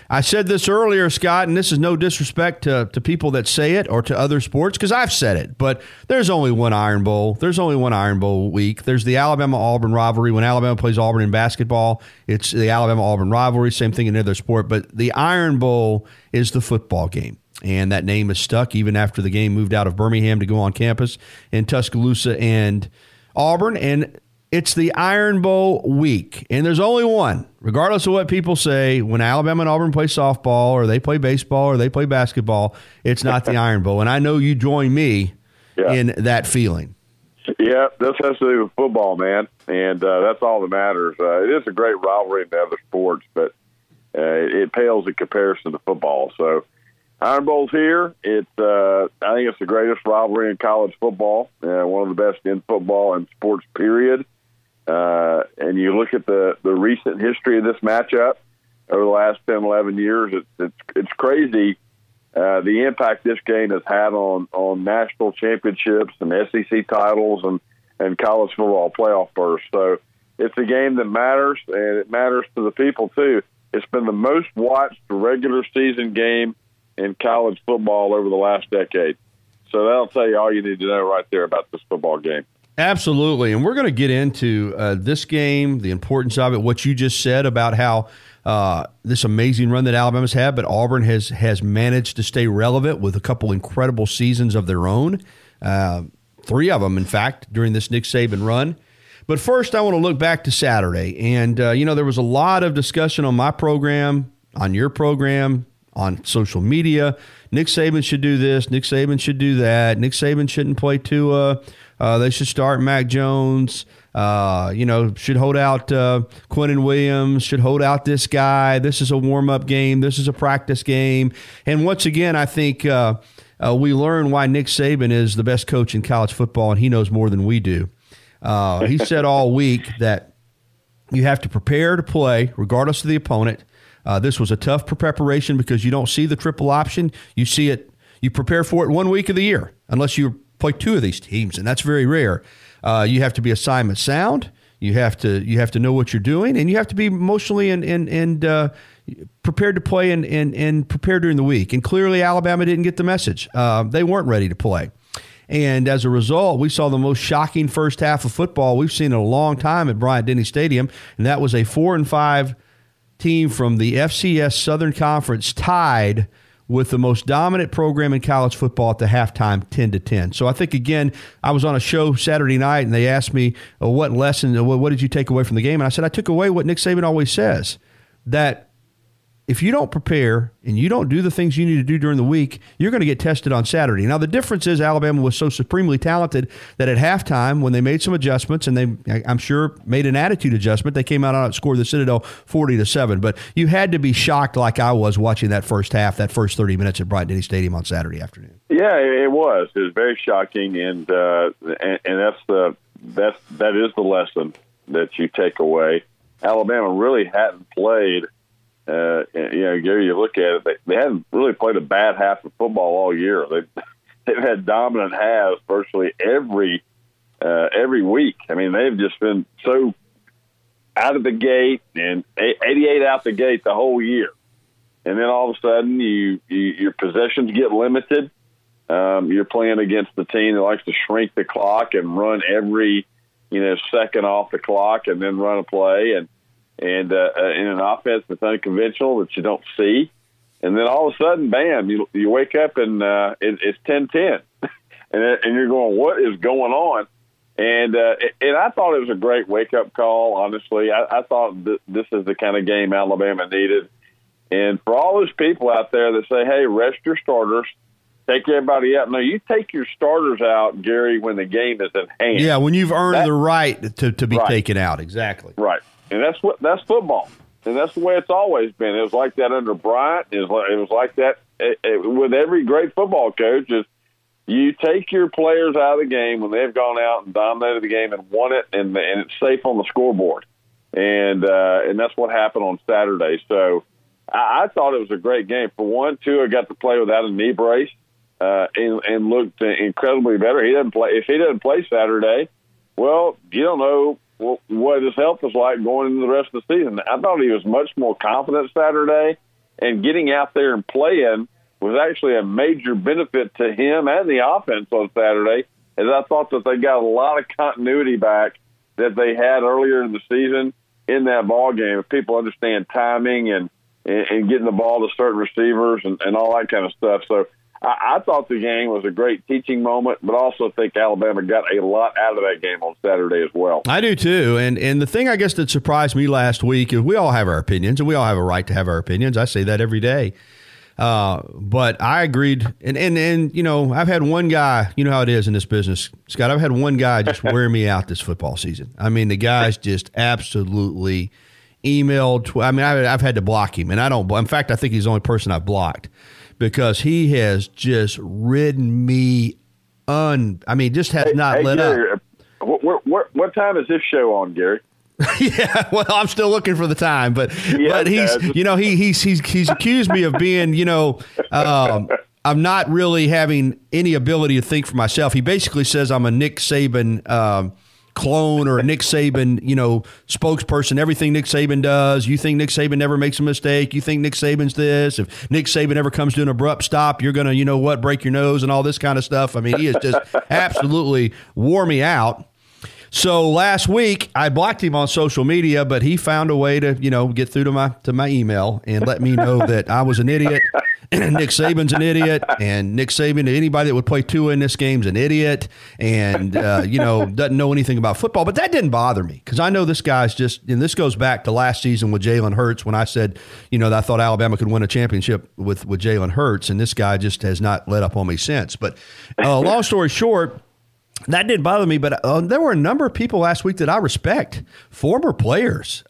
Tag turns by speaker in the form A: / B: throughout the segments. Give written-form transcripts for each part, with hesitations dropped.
A: I said this earlier, Scott, and this is no disrespect to people that say it or to other sports, because I've said it, but there's only one Iron Bowl. There's only one Iron Bowl week. There's the Alabama-Auburn rivalry. When Alabama plays Auburn in basketball, it's the Alabama-Auburn rivalry, same thing in other sport. But the Iron Bowl is the football game, and that name is stuck even after the game moved out of Birmingham to go on campus in Tuscaloosa and Auburn, and it's the Iron Bowl week, and there's only one. Regardless of what people say, when Alabama and Auburn play softball or they play baseball or they play basketball, it's not the Iron Bowl. And I know you join me in that feeling.
B: Yeah, this has to do with football, man, and that's all that matters. It is a great rivalry in the other sports, but it pales in comparison to football. So Iron Bowl's here. I think it's the greatest rivalry in college football, one of the best in football and sports, period. And you look at the recent history of this matchup over the last 10, 11 years, it's crazy the impact this game has had on national championships and SEC titles and college football playoff berths. So it's a game that matters, and it matters to the people, too. It's been the most watched regular season game in college football over the last decade. So that'll tell you all you need to know right there about this football game.
A: Absolutely, and we're going to get into this game, the importance of it, what you just said about how this amazing run that Alabama's had, but Auburn has managed to stay relevant with a couple incredible seasons of their own, 3 of them, in fact, during this Nick Saban run. But first, I want to look back to Saturday, and there was a lot of discussion on my program, on your program, on social media. Nick Saban should do this. Nick Saban should do that. Nick Saban shouldn't play Tua. They should start Mac Jones. Should hold out Quinnen Williams. Should hold out this guy. This is a warm-up game. This is a practice game. And once again, I think we learn why Nick Saban is the best coach in college football, and he knows more than we do. He said all week that you have to prepare to play regardless of the opponent. This was a tough preparation because you don't see the triple option. You see it. You prepare for it 1 week of the year, unless you play 2 of these teams, and that's very rare. You have to be assignment sound. You have to know what you're doing, and you have to be emotionally and prepared to play and prepare during the week. And clearly, Alabama didn't get the message. They weren't ready to play. And as a result, we saw the most shocking first half of football we've seen in a long time at Bryant-Denny Stadium, and that was a 4-5 team from the FCS Southern Conference tied with the most dominant program in college football at the halftime, 10-10. So I think, again, I was on a show Saturday night, and they asked me, what did you take away from the game? And I said, I took away what Nick Saban always says, that if you don't prepare and you don't do the things you need to do during the week, you're going to get tested on Saturday. Now, the difference is Alabama was so supremely talented that at halftime, when they made some adjustments, and they, I'm sure, made an attitude adjustment, they came out and outscored the Citadel 40-7. But you had to be shocked like I was watching that first half, that first 30 minutes at Bryant-Denny Stadium on Saturday afternoon.
B: Yeah, it was. It was very shocking, and that is the lesson that you take away. Alabama really hadn't played. Gary, you look at it, they haven't really played a bad half of football all year. They've had dominant halves virtually every week. I mean, they've just been so out of the gate, and 88 out the gate the whole year. And then all of a sudden, your possessions get limited. You're playing against the team that likes to shrink the clock and run every second off the clock and then run a play. And in an offense that's unconventional that you don't see. And then all of a sudden, bam, you wake up and it's 10-10. and you're going, what is going on? And I thought it was a great wake-up call, honestly. I thought this is the kind of game Alabama needed. And for all those people out there that say, hey, rest your starters, take everybody out. No, you take your starters out, Gary, when the game is at hand.
A: Yeah, when you've earned the right to be taken out. Exactly.
B: Right. And that's football, and that's the way it's always been. It was like that under Bryant. It was like that with every great football coach. Is you take your players out of the game when they've gone out and dominated the game and won it, and it's safe on the scoreboard. And that's what happened on Saturday. So I thought it was a great game. For one, Tua got to play without a knee brace and looked incredibly better. He doesn't play if he doesn't play Saturday. Well, you don't know what his health was like going into the rest of the season. I thought he was much more confident Saturday. and getting out there and playing was actually a major benefit to him and the offense on Saturday, as I thought that they got a lot of continuity back that they had earlier in the season in that ball game. If people understand timing and getting the ball to certain receivers and all that kind of stuff. So I thought the game was a great teaching moment, but also think Alabama got a lot out of that game on Saturday as well.
A: I do too. And the thing I guess that surprised me last week is we all have our opinions, and we all have a right to have our opinions. I say that every day. But I agreed. And you know, I've had one guy, you know how it is in this business, Scott, I've had one guy just wear me out this football season. I mean, the guy's just absolutely emailed. I mean, I've had to block him, and in fact, I think he's the only person I've blocked because he has just ridden me just has not let
B: Gary,
A: up.
B: What time is this show on, Gary?
A: Yeah, well, I'm still looking for the time, but he's he's accused me of being, I'm not really having any ability to think for myself. He basically says I'm a Nick Saban clone or a Nick Saban, spokesperson. Everything Nick Saban does, you think Nick Saban never makes a mistake. You think Nick Saban's this. If Nick Saban ever comes to an abrupt stop, you're going to, break your nose and all this kind of stuff. I mean, he has just absolutely wore me out. So last week I blocked him on social media, but he found a way to, get through to my email and let me know that I was an idiot. Nick Saban's an idiot, and Nick Saban, anybody that would play Tua in this game's an idiot, and doesn't know anything about football. But that didn't bother me because I know this guy's and this goes back to last season with Jalen Hurts when I said, that I thought Alabama could win a championship with Jalen Hurts, and this guy just has not let up on me since. But long story short, that didn't bother me, but there were a number of people last week that I respect, former players,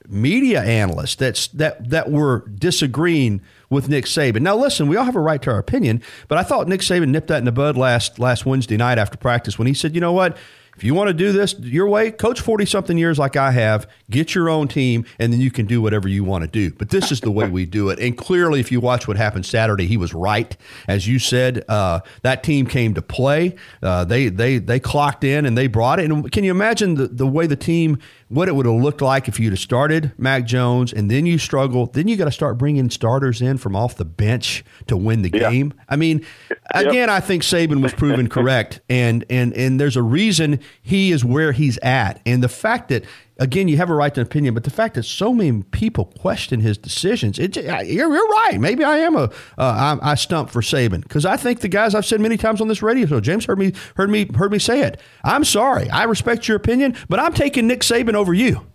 A: media analysts that were disagreeing with Nick Saban. Now, listen, we all have a right to our opinion, but I thought Nick Saban nipped that in the bud last Wednesday night after practice when he said, you know what? If you want to do this your way, coach 40-something years like I have, get your own team, and then you can do whatever you want to do. But this is the way we do it. And clearly, if you watch what happened Saturday, he was right. As you said, that team came to play. They clocked in, and they brought it. And can you imagine the way the team, what it would have looked like if you'd have started Mac Jones, and then you struggle, then you got to start bringing starters in from off the bench to win the game? I mean, again, I think Saban was proven correct, and there's a reason he is where he's at. And the fact that, again, you have a right to an opinion, but the fact that so many people question his decisions, you're right. Maybe I am I stump for Saban because I think the guys I've said many times on this radio show, James heard me say it. I'm sorry. I respect your opinion, but I'm taking Nick Saban over you.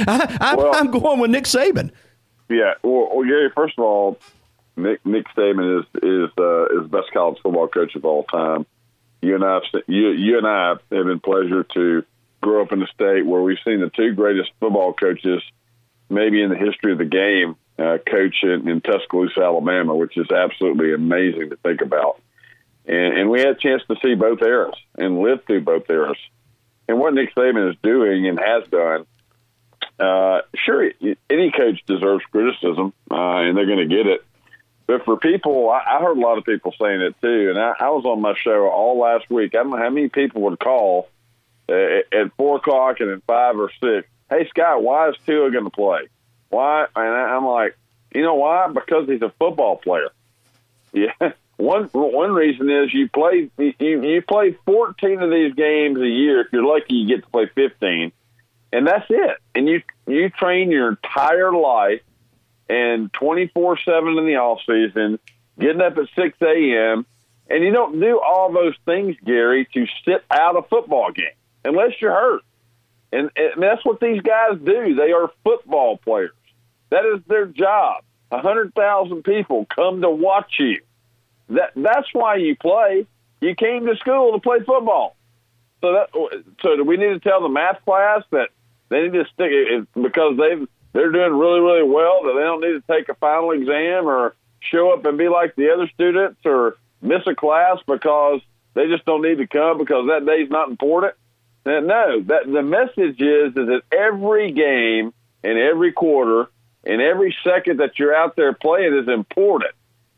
A: I'm going with Nick Saban.
B: Yeah. Well, Gary, first of all, Nick Saban is the best college football coach of all time. You and I have been pleasure to grow up in a state where we've seen the two greatest football coaches maybe in the history of the game coach in Tuscaloosa, Alabama, which is absolutely amazing to think about. And we had a chance to see both eras and live through both eras. And what Nick Saban is doing and has done, sure, any coach deserves criticism, and they're going to get it. But for people, I heard a lot of people saying it too, and I was on my show all last week. I don't know how many people would call at 4 o'clock and at 5 or 6. Hey, Scott, why is Tua going to play? Why? And I'm like, you know why? Because he's a football player. Yeah. One reason is you play 14 of these games a year. If you're lucky, you get to play 15, and that's it. And you train your entire life and 24/7 in the off season, getting up at 6 a.m. And you don't do all those things, Gary, to sit out a football game unless you're hurt. And that's what these guys do. They are football players. That is their job. 100,000 people come to watch you. That's why you play. You came to school to play football. So do we need to tell the math class that they need to stick it because they're doing really, really well, that they don't need to take a final exam or show up and be like the other students or miss a class because they just don't need to come because that day's not important? No, the message is that every game and every quarter and every second that you're out there playing is important.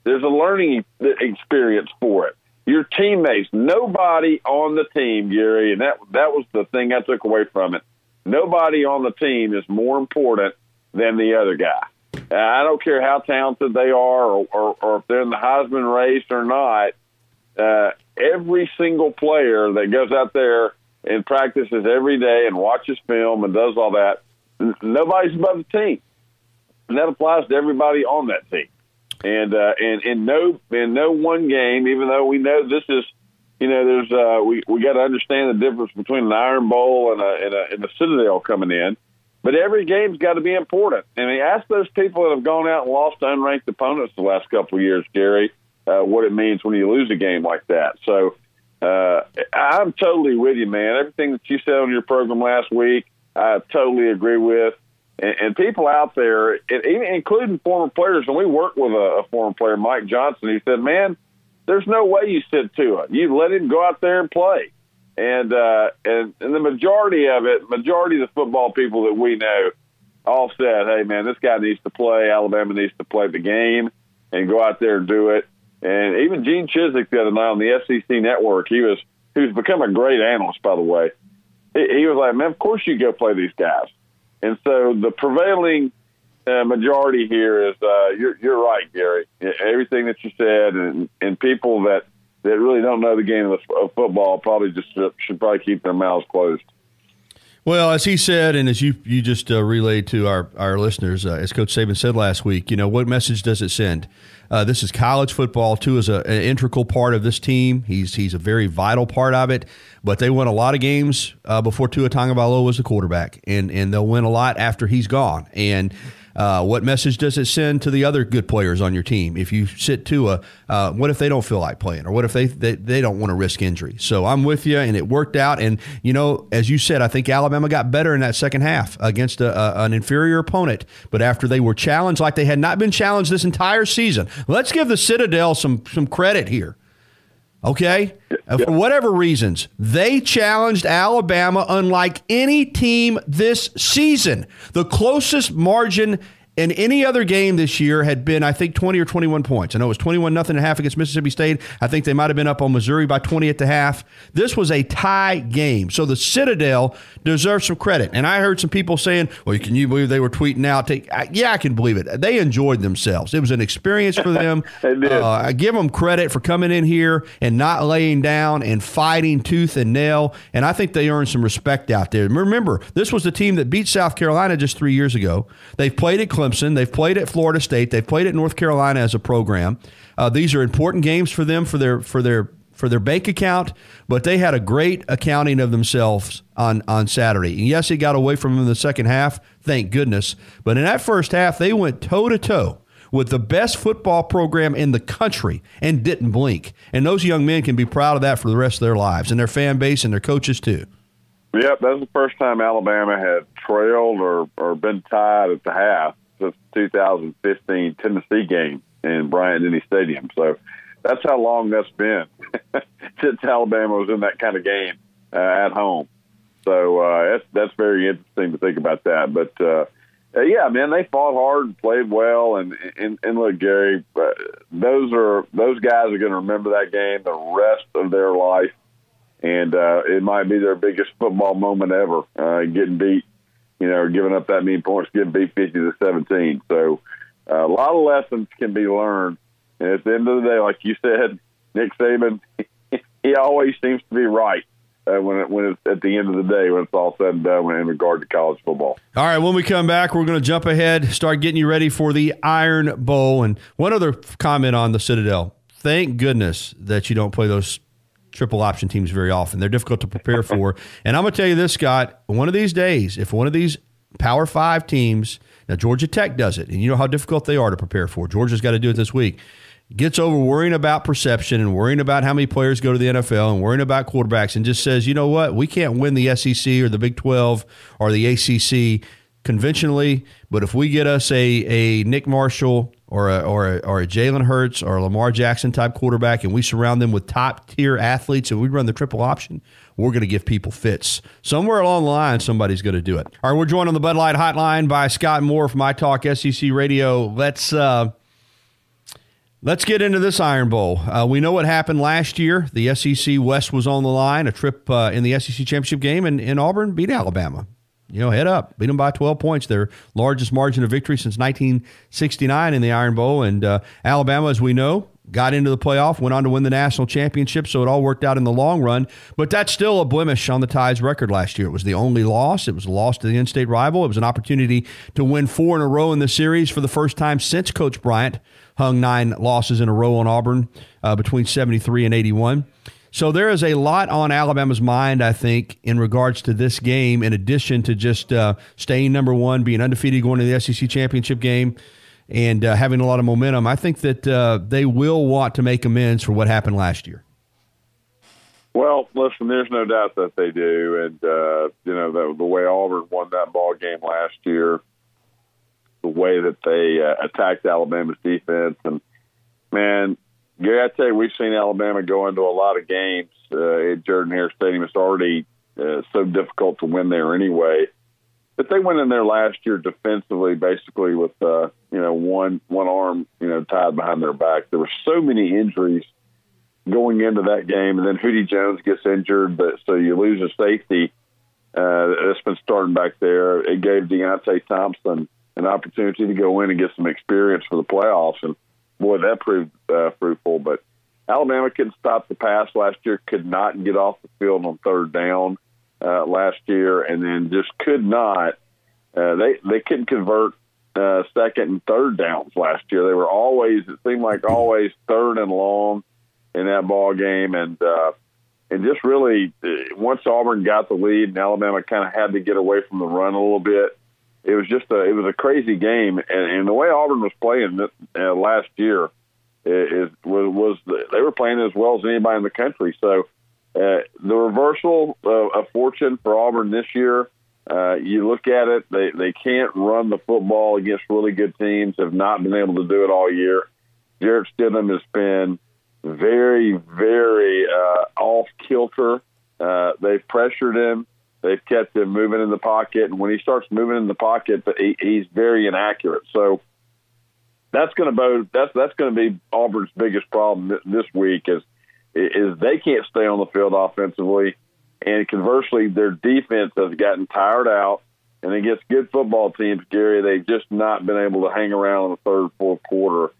B: There's a learning experience for it. Your teammates, nobody on the team, Gary, and that was the thing I took away from it. Nobody on the team is more important than the other guy. I don't care how talented they are or if they're in the Heisman race or not, every single player that goes out there and practices every day and watches film and does all that, nobody's above the team. And that applies to everybody on that team. And in no one game, even though we know this is, there's we got to understand the difference between an Iron Bowl and a Citadel coming in. But every game's got to be important. And ask those people that have gone out and lost to unranked opponents the last couple of years, Gary, what it means when you lose a game like that. So I'm totally with you, man. Everything that you said on your program last week, I totally agree with. And people out there, even including former players, and we worked with a former player, Mike Johnson, he said, man, there's no way you sit Tua. You let him go out there and play. And the majority of the football people that we know all said, hey, man, this guy needs to play. Alabama needs to play the game and go out there and do it. And even Gene Chizik the other night on the SEC network, who's become a great analyst, by the way, he was like, man, of course you go play these guys. And so the prevailing majority here is you're right, Gary. Everything that you said, and people that really don't know the game of football probably just should keep their mouths closed.
A: Well, as he said, and as you just relayed to our listeners, as Coach Saban said last week, what message does it send? This is college football. Tua is an integral part of this team. He's a very vital part of it. But they won a lot of games before Tua Tagovailoa was the quarterback, and they'll win a lot after he's gone. And what message does it send to the other good players on your team? If you sit Tua, what if they don't feel like playing, or what if they don't want to risk injury? So I'm with you, and it worked out. And as you said, I think Alabama got better in that second half against an inferior opponent. But after they were challenged like they had not been challenged this entire season, let's give the Citadel some credit here. Okay? For whatever reasons, they challenged Alabama unlike any team this season. The closest margin in any other game this year had been, I think, 20 or 21 points. I know it was 21-0 at half against Mississippi State. I think they might have been up on Missouri by 20 at the half. This was a tie game. So the Citadel deserves some credit. And I heard some people saying, well, can you believe they were tweeting out? Yeah, I can believe it. They enjoyed themselves. It was an experience for them.
B: They did.
A: I give them credit for coming in here and not laying down and fighting tooth and nail. And I think they earned some respect out there. Remember, this was the team that beat South Carolina just 3 years ago. They've played at Clemson. They've played at Florida State. They've played at North Carolina as a program. These are important games for them for their bank account, but they had a great accounting of themselves on Saturday. And yes, it got away from them in the second half, thank goodness. But in that first half, they went toe-to-toe with the best football program in the country and didn't blink. And those young men can be proud of that for the rest of their lives, and their fan base and their coaches too.
B: Yep, that was the first time Alabama had trailed or been tied at the half since the 2015 Tennessee game in Bryant-Denny Stadium. So that's how long that's been since Alabama was in that kind of game at home. So that's very interesting to think about that. But yeah, man, they fought hard and played well. And look, Gary, those guys are going to remember that game the rest of their life. And it might be their biggest football moment ever, getting beat, giving up that many points, getting beat 50-17. So a lot of lessons can be learned. And at the end of the day, like you said, Nick Saban, he always seems to be right when it's at the end of the day, when it's all said and done in regard to college football. All
A: right, when we come back, we're going to jump ahead, start getting you ready for the Iron Bowl. And one other comment on the Citadel. Thank goodness that you don't play those triple option teams very often. They're difficult to prepare for. And I'm going to tell you this, Scott, one of these days, if one of these Power 5 teams, now Georgia Tech does it, and you know how difficult they are to prepare for. Georgia's got to do it this week. Gets over worrying about perception and worrying about how many players go to the NFL and worrying about quarterbacks and just says, you know what, we can't win the SEC or the Big 12 or the ACC conventionally, but if we get us a Nick Marshall or a Jalen Hurts or a Lamar Jackson type quarterback, and we surround them with top tier athletes, and we run the triple option, we're going to give people fits. Somewhere along the line, somebody's going to do it. All right, we're joined on the Bud Light Hotline by Scott Moore from ITalk SEC Radio. Let's get into this Iron Bowl. We know what happened last year. The SEC West was on the line. A trip in the SEC championship game, and Auburn beat Alabama. head up. Beat them by 12 points, their largest margin of victory since 1969 in the Iron Bowl. And Alabama, as we know, got into the playoff, went on to win the national championship, so it all worked out in the long run. But that's still a blemish on the Tide's record last year. It was the only loss. It was a loss to the in-state rival. It was an opportunity to win 4 in a row in the series for the first time since Coach Bryant hung 9 losses in a row on Auburn between 73 and 81. So there is a lot on Alabama's mind, I think, in regards to this game, in addition to just staying number 1, being undefeated going to the SEC championship game, and having a lot of momentum. I think that they will want to make amends for what happened last year.
B: Well, listen, there's no doubt that they do. And, the way Auburn won that ball game last year, the way that they attacked Alabama's defense. And, man, Gary, I tell you, we've seen Alabama go into a lot of games at Jordan-Hare Stadium. It's already so difficult to win there anyway. But they went in there last year defensively, basically with one arm tied behind their back. There were so many injuries going into that game, and then Hootie Jones gets injured, so you lose a safety that's been starting back there. It gave Deontay Thompson an opportunity to go in and get some experience for the playoffs, and boy, that proved fruitful. But Alabama couldn't stop the pass last year, could not get off the field on third down last year, and then just could not. They couldn't convert second and third downs last year. They were always, it seemed like always, third and long in that ball game, and just really once Auburn got the lead and Alabama kind of had to get away from the run a little bit, it was a crazy game. And the way Auburn was playing last year was they were playing as well as anybody in the country. So the reversal of fortune for Auburn this year, you look at it, they can't run the football against really good teams, have not been able to do it all year. Jarrett Stidham has been very, very off-kilter. They've pressured him. They've kept him moving in the pocket, and when he starts moving in the pocket, he's very inaccurate. So that's going to be Auburn's biggest problem this week is they can't stay on the field offensively, and conversely, their defense has gotten tired out. And against good football teams, Gary, they've just not been able to hang around in the third, fourth quarter.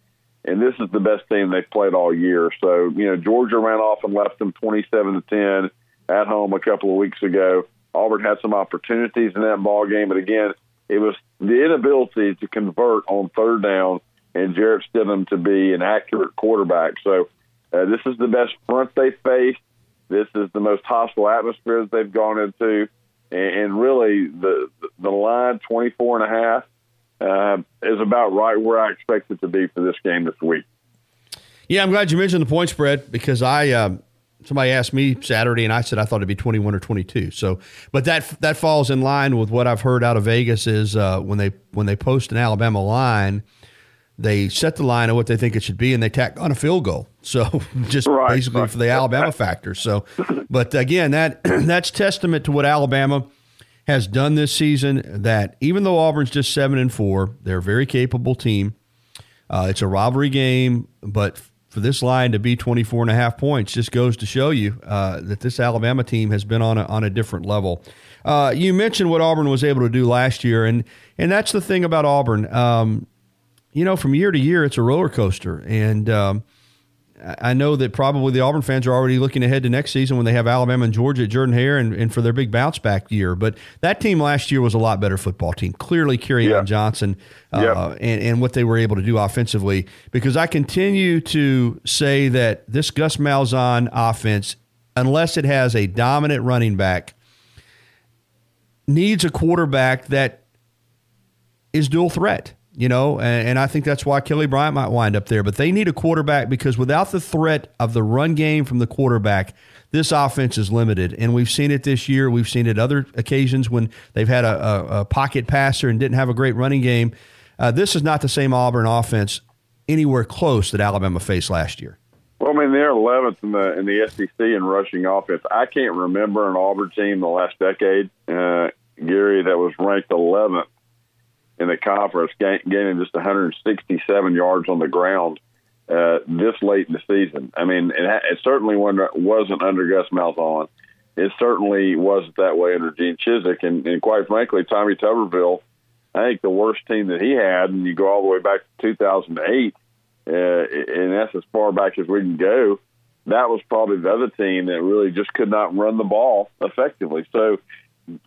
B: And this is the best team they've played all year. So, Georgia ran off and left them 27-10 at home a couple of weeks ago. Auburn had some opportunities in that ball game, but again, it was the inability to convert on third down and Jarrett Stidham to be an accurate quarterback. So this is the best front they faced. This is the most hostile atmosphere that they've gone into, and really the line 24.5 is about right where I expect it to be for this game this week.
A: Yeah, I'm glad you mentioned the point spread because somebody asked me Saturday and I said I thought it'd be 21 or 22. So, but that falls in line with what I've heard out of Vegas is when they post an Alabama line, they set the line at what they think it should be and they tack on a field goal. So just basically for the Alabama factor. So, but again, that's testament to what Alabama has done this season, that even though Auburn's just 7-4, they're a very capable team. It's a rivalry game, but for this line to be 24.5 points just goes to show you that this Alabama team has been on a different level. You mentioned what Auburn was able to do last year, and that's the thing about Auburn. From year to year, it's a roller coaster, and I know that probably the Auburn fans are already looking ahead to next season when they have Alabama and Georgia at Jordan-Hare and for their big bounce-back year. But that team last year was a lot better football team. Clearly, Kerryon Johnson and what they were able to do offensively. Because I continue to say that this Gus Malzahn offense, unless it has a dominant running back, needs a quarterback that is dual threat. And I think that's why Kelly Bryant might wind up there. But they need a quarterback because without the threat of the run game from the quarterback, this offense is limited. And we've seen it this year. We've seen it other occasions when they've had a pocket passer and didn't have a great running game. This is not the same Auburn offense anywhere close that Alabama faced last year.
B: Well, they're 11th in the SEC in rushing offense. I can't remember an Auburn team in the last decade, Gary, that was ranked 11th in the conference, gaining just 167 yards on the ground this late in the season. It certainly wasn't under Gus Malzahn. it certainly wasn't that way under Gene Chizik. And quite frankly, Tommy Tuberville, I think the worst team that he had, and you go all the way back to 2008, and that's as far back as we can go, that was probably the other team that really just could not run the ball effectively. So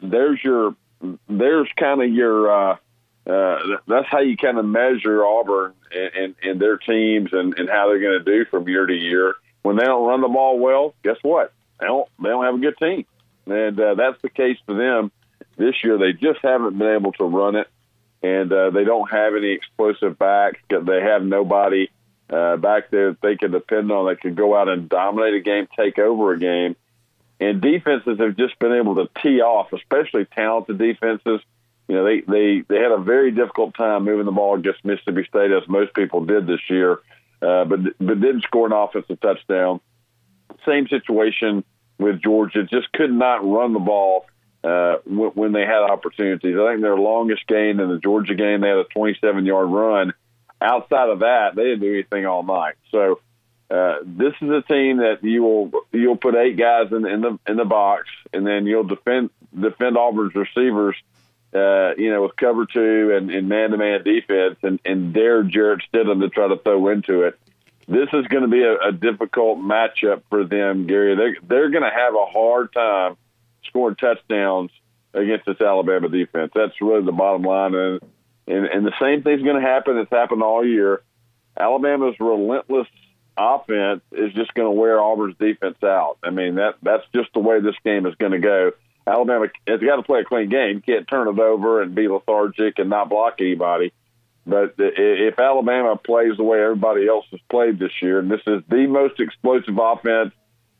B: there's kind of your that's how you kind of measure Auburn and their teams and how they're going to do from year to year. When they don't run the ball well, guess what? They don't have a good team. And that's the case for them this year. They just haven't been able to run it, and they don't have any explosive backs. They have nobody back there that they can depend on that could go out and dominate a game, take over a game. And defenses have just been able to tee off, especially talented defenses. You know, they had a very difficult time moving the ball against Mississippi State, as most people did this year, but didn't score an offensive touchdown. Same situation with Georgia, just could not run the ball when they had opportunities. I think their longest gain in the Georgia game, they had a 27-yard run. Outside of that, they didn't do anything all night. So this is a team that you'll put 8 guys in the box, and then you'll defend Auburn's receivers, with cover 2 and man-to-man defense, and dare Jarrett Stidham to try to throw into it. This is going to be a difficult matchup for them, Gary. They're going to have a hard time scoring touchdowns against this Alabama defense. That's really the bottom line. And the same thing's going to happen. It's happened all year. Alabama's relentless offense is just going to wear Auburn's defense out. I mean, that's just the way this game is going to go. Alabama has got to play a clean game. You can't turn it over and be lethargic and not block anybody. But if Alabama plays the way everybody else has played this year, and this is the most explosive offense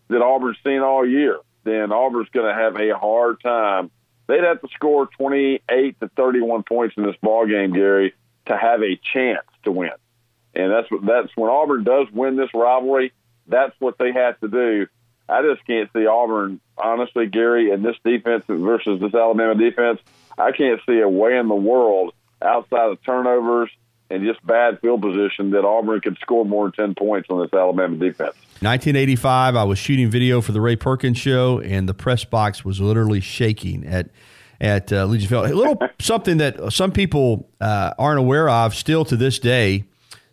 B: that Auburn's seen all year, then Auburn's going to have a hard time. They'd have to score 28 to 31 points in this ballgame, Gary, to have a chance to win. And that's when Auburn does win this rivalry. That's what they have to do. I just can't see Auburn, honestly, Gary, in this defense versus this Alabama defense. I can't see a way in the world outside of turnovers and just bad field position that Auburn could score more than 10 points on this Alabama defense.
A: 1985, I was shooting video for the Ray Perkins show, and the press box was literally shaking at Legion Field. A little something that some people aren't aware of still to this day,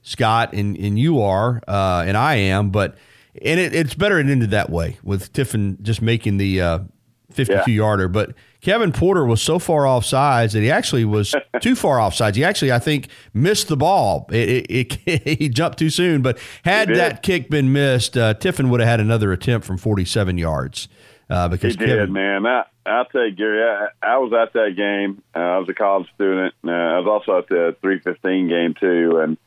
A: Scott, and you are, and I am, but it's better it ended that way with Tiffin just making the 52-yarder. But Kevin Porter was so far off sides that he actually was too far off sides. He actually, I think, missed the ball. He jumped too soon. But had that kick been missed, Tiffin would have had another attempt from 47 yards. Because
B: he did, man. I'll tell you, Gary, I was at that game. I was a college student. I was also at the 315 game, too. And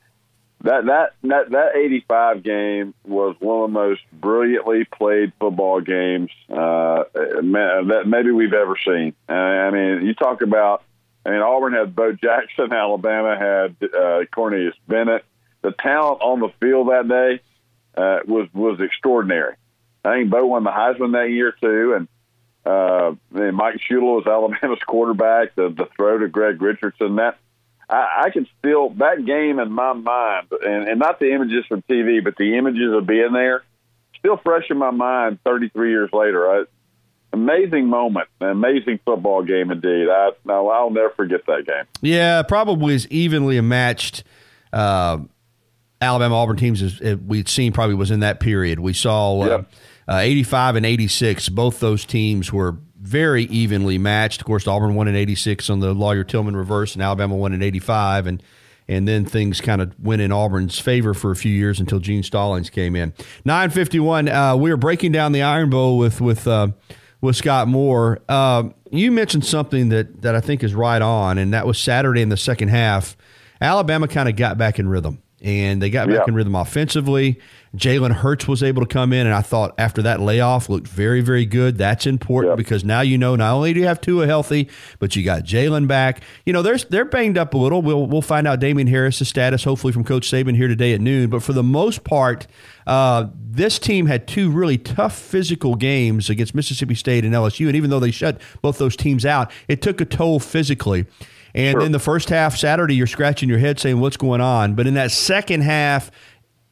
B: that 85 game was one of the most brilliantly played football games that maybe we've ever seen. I mean, you talk about, Auburn had Bo Jackson, Alabama had Cornelius Bennett. The talent on the field that day was extraordinary. I think Bo won the Heisman that year too, and Mike Shula was Alabama's quarterback. The throw to Greg Richardson, I can still, that game in my mind, and not the images from TV, but the images of being there, still fresh in my mind 33 years later. Amazing moment, an amazing football game indeed. I'll never forget that game.
A: Yeah, probably as evenly matched Alabama-Auburn teams as we'd seen probably was in that period. We saw 85 and 86. Both those teams were very evenly matched. Of course, Auburn won in 86 on the Lawyer-Tillman reverse, and Alabama won in 85, and then things kind of went in Auburn's favor for a few years until Gene Stallings came in. 9:51. We are breaking down the Iron Bowl with Scott Moore. You mentioned something that I think is right on, and that was Saturday in the second half. Alabama kind of got back in rhythm, and they got back in rhythm offensively. Jalen Hurts was able to come in, and I thought after that layoff looked very, very good. That's important because now not only do you have Tua healthy, but you got Jalen back. They're banged up a little. We'll find out Damian Harris' status hopefully from Coach Saban here today at noon. But for the most part, this team had 2 really tough physical games against Mississippi State and LSU, and even though they shut both those teams out, it took a toll physically. And in the first half, Saturday, you're scratching your head saying, what's going on? But in that second half,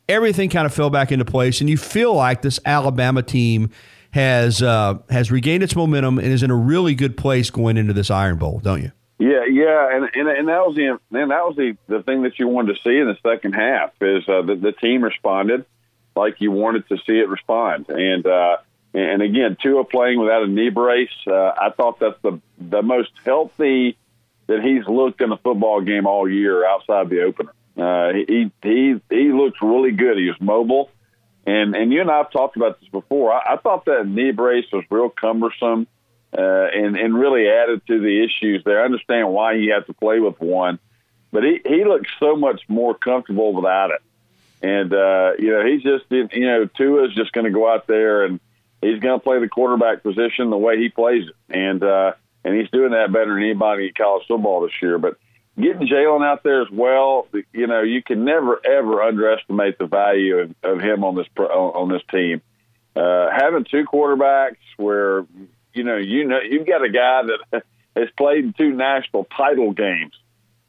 A: everything kind of fell back into place, and you feel like this Alabama team has regained its momentum and is in a really good place going into this Iron Bowl, don't you?
B: Yeah, and that was the thing that you wanted to see in the second half is the team responded like you wanted to see it respond, and again, Tua playing without a knee brace, I thought that's the most healthy that he's looked in a football game all year outside the opener. He looks really good. He was mobile. And you and I have talked about this before. I thought that knee brace was real cumbersome and really added to the issues there. I understand why you have to play with one, but he looks so much more comfortable without it. And, he's just, Tua is just going to go out there and he's going to play the quarterback position the way he plays it. And he's doing that better than anybody in college football this year. But getting Jalen out there as well, you can never, ever underestimate the value of him on this team. Having two quarterbacks where, you've got a guy that has played in 2 national title games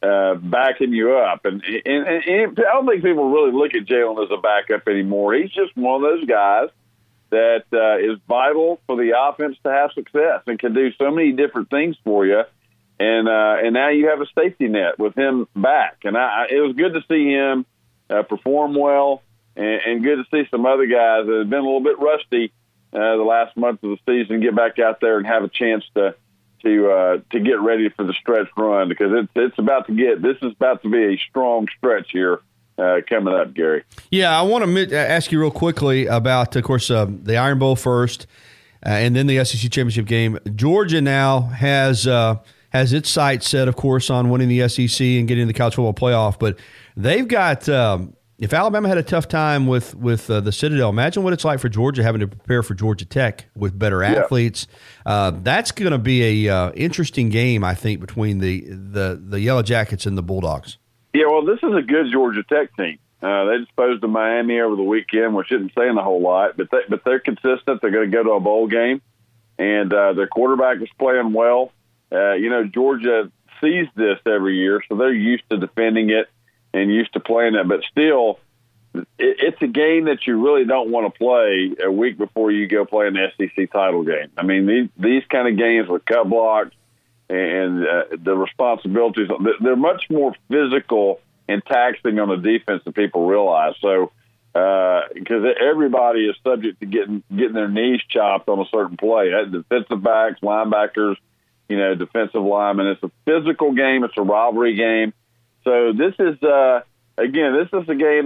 B: backing you up. And I don't think people really look at Jalen as a backup anymore. He's just one of those guys that is vital for the offense to have success and can do so many different things for you. And now you have a safety net with him back. And it was good to see him perform well and good to see some other guys that have been a little bit rusty the last month of the season get back out there and have a chance to get ready for the stretch run because this is about to be a strong stretch here coming up, Gary.
A: Yeah, I want to ask you real quickly about, of course, the Iron Bowl first and then the SEC Championship game. Georgia now has its sights set, of course, on winning the SEC and getting the college football playoff. But they've got if Alabama had a tough time with the Citadel, imagine what it's like for Georgia having to prepare for Georgia Tech with better athletes. That's going to be a interesting game, I think, between the Yellow Jackets and the Bulldogs. Yeah,
B: well, this is a good Georgia Tech team. They disposed of Miami over the weekend, which isn't saying a whole lot, but they're consistent. They're going to go to a bowl game, and their quarterback is playing well. Georgia sees this every year, so they're used to defending it and used to playing it. But still, it's a game that you really don't want to play a week before you go play an SEC title game. I mean, these kind of games with cut blocks and the responsibilities, they're much more physical and taxing on the defense than people realize. So, because everybody is subject to getting their knees chopped on a certain play. Defensive backs, linebackers, defensive linemen. It's a physical game. It's a rivalry game. So this is, a game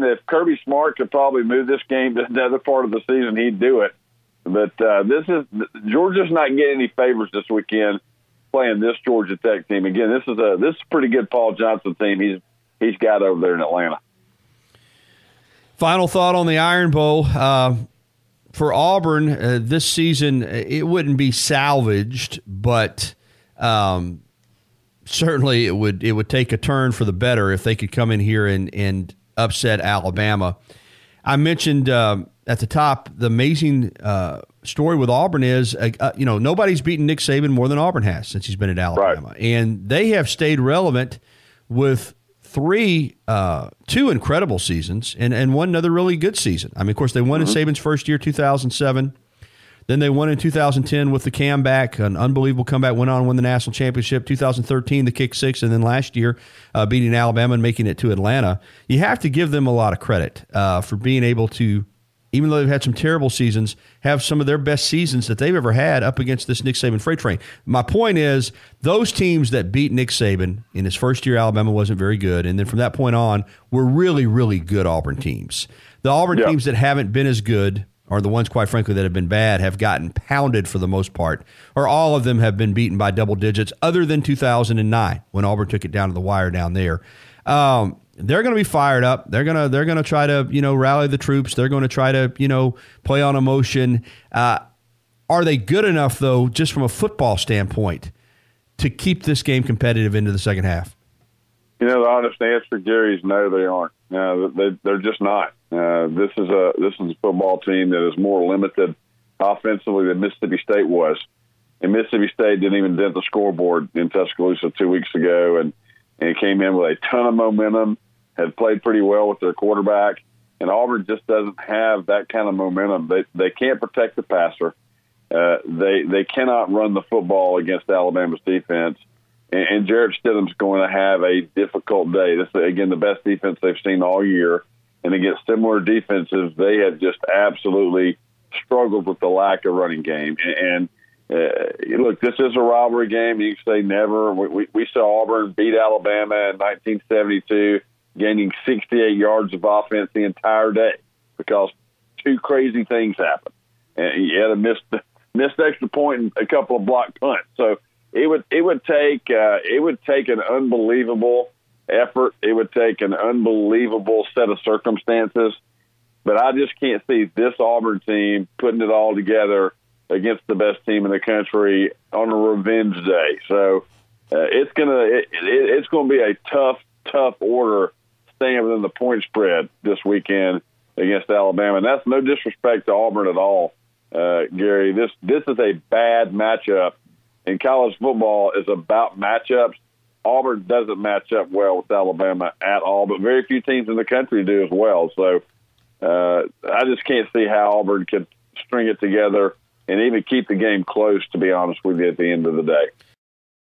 B: that if Kirby Smart could probably move this game to another part of the season, he'd do it. But Georgia's not getting any favors this weekend playing this Georgia Tech team. Again, this is a pretty good Paul Johnson team he's got over there in Atlanta.
A: Final thought on the Iron Bowl. For Auburn, this season, it wouldn't be salvaged, but certainly it would take a turn for the better if they could come in here and upset Alabama. I mentioned at the top the amazing story with Auburn is, nobody's beaten Nick Saban more than Auburn has since he's been at Alabama. Right. And they have stayed relevant with two incredible seasons and one another really good season. I mean, of course, they won in Saban's first year, 2007. Then they won in 2010 with the comeback, an unbelievable comeback, went on and won the national championship. 2013, the kick six, and then last year beating Alabama and making it to Atlanta. You have to give them a lot of credit for being able to, even though they've had some terrible seasons, have some of their best seasons that they've ever had up against this Nick Saban freight train. My point is, those teams that beat Nick Saban in his first year, Alabama wasn't very good, and then from that point on, were really, really good Auburn teams. The Auburn teams that haven't been as good, or the ones, quite frankly, that have been bad, have gotten pounded for the most part, or all of them have been beaten by double digits, other than 2009 when Auburn took it down to the wire down there. They're going to be fired up. They're going to try to rally the troops. They're going to try to play on emotion. Are they good enough though, just from a football standpoint, to keep this game competitive into the second half?
B: The honest answer, Gary, is no, they aren't. They're just not. This is a football team that is more limited offensively than Mississippi State was. And Mississippi State didn't even dent the scoreboard in Tuscaloosa 2 weeks ago, and came in with a ton of momentum, had played pretty well with their quarterback. And Auburn just doesn't have that kind of momentum. They can't protect the passer. They cannot run the football against Alabama's defense, and Jarrett Stidham's going to have a difficult day. This is, again, the best defense they've seen all year, and against similar defenses, they have just absolutely struggled with the lack of running game. And look, this is a rivalry game. You can say never. We saw Auburn beat Alabama in 1972, gaining 68 yards of offense the entire day because two crazy things happened. And you had a missed extra point and a couple of blocked punts. So it would take an unbelievable effort. It would take an unbelievable set of circumstances. But I just can't see this Auburn team putting it all together against the best team in the country on a revenge day. So it's gonna be a tough order staying within the point spread this weekend against Alabama. And that's no disrespect to Auburn at all, Gary. This is a bad matchup, and college football is about matchups. Auburn doesn't match up well with Alabama at all, but very few teams in the country do as well. So I just can't see how Auburn could string it together and even keep the game close, to be honest with you, at the end of the day.